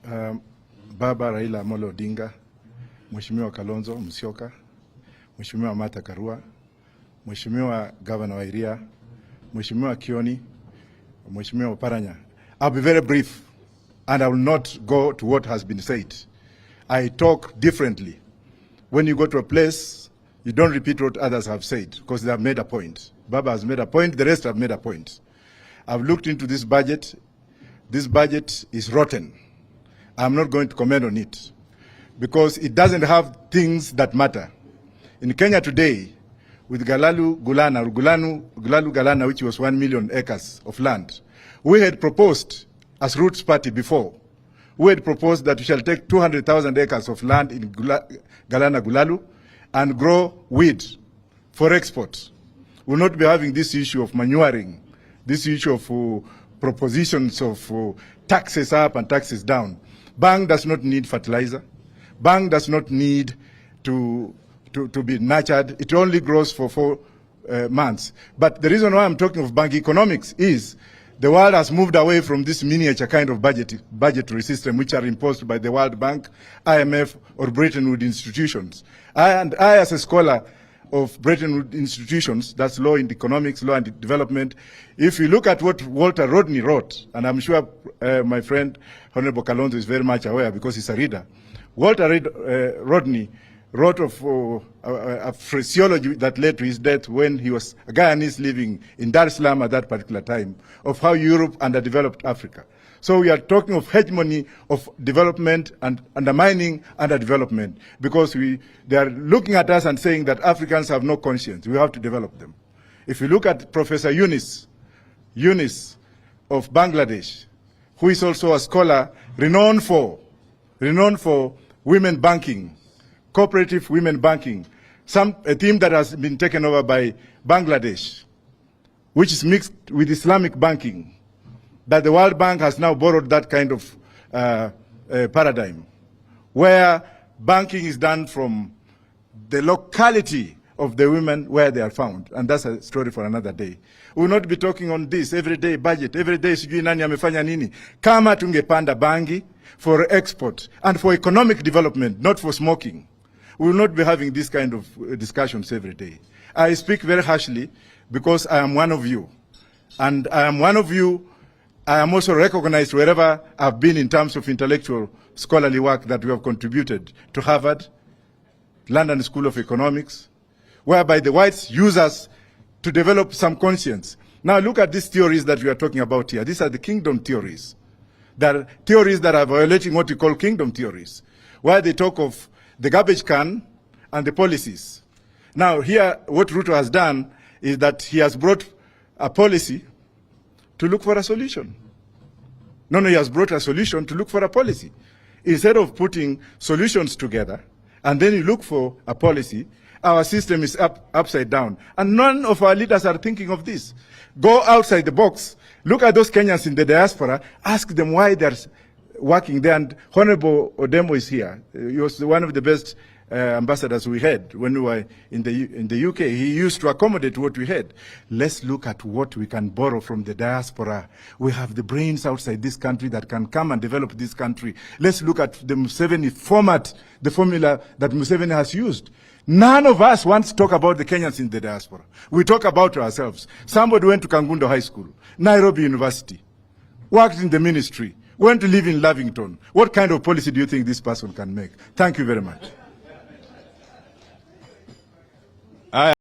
Baba Raila Amolo Odinga, Mheshimiwa Kalonzo Musyoka, Mheshimiwa Martha Karua, Mheshimiwa Governor wa Iria, Mheshimiwa Kioni, Mheshimiwa Paranya. I'll be very brief and I will not go to what has been said. I talk differently. When you go to a place, you don't repeat what others have said because they have made a point. Baba has made a point, the rest have made a point. I've looked into this budget. This budget is rotten. I'm not going to comment on it because it doesn't have things that matter. In Kenya today, with Gulalu Galana, which was 1 million acres of land, we had proposed as Roots Party before, we had proposed that we shall take 200,000 acres of land in Galana Gulalu and grow wheat for export. We'll not be having this issue of manuring, this issue of propositions of taxes up and taxes down. Bang does not need fertilizer. Bang does not need to be nurtured. It only grows for 4 months. But the reason why I'm talking of bank economics is the world has moved away from this miniature kind of budgetary system which are imposed by the World Bank, IMF, or Bretton Woods institutions. I, as a scholar of Bretton Woods institutions, that's law and economics, law and development, if you look at what Walter Rodney wrote, and I'm sure my friend Honorable Kalonzo is very much aware because he's a reader, Walter Rodney wrote of a phraseology that led to his death when he was a Guyanese living in Dar es Salaam at that particular time, of how Europe underdeveloped Africa. So we are talking of hegemony of development and undermining underdevelopment because they are looking at us and saying that Africans have no conscience. We have to develop them. If you look at Professor Yunus of Bangladesh, who is also a scholar renowned for women banking, cooperative women banking, a theme that has been taken over by Bangladesh, which is mixed with Islamic banking, that the World Bank has now borrowed that kind of paradigm, where banking is done from the locality of the women where they are found. And that's a story for another day. We will not be talking on this everyday budget, every day sijui nani amefanya nini. Kama tungepanda bangi for export and for economic development, not for smoking, we will not be having this kind of discussions every day. I speak very harshly because I am one of you. And I am one of you. I am also recognized wherever I've been in terms of intellectual scholarly work that we have contributed to Harvard, London School of Economics, whereby the whites use us to develop some conscience. Now look at these theories that we are talking about here. These are the kingdom theories. There are theories that are violating what we call kingdom theories, where they talk of the garbage can and the policies. Now here, what Ruto has done is that he has brought a policy to look for a solution. No, he has brought a solution to look for a policy. Instead of putting solutions together, and then you look for a policy, our system is upside down. And none of our leaders are thinking of this. Go outside the box, look at those Kenyans in the diaspora, ask them why they're working there. And Honorable Odemo is here. He was one of the best ambassadors we had when we were in the UK. He used to accommodate what we had. Let's look at what we can borrow from the diaspora. We have the brains outside this country that can come and develop this country. Let's look at the Museveni format, the formula that Museveni has used. None of us wants to talk about the Kenyans in the diaspora. We talk about ourselves. Somebody went to Kangundo High School, Nairobi University, worked in the ministry, went to live in Lavington. What kind of policy do you think this person can make? Thank you very much.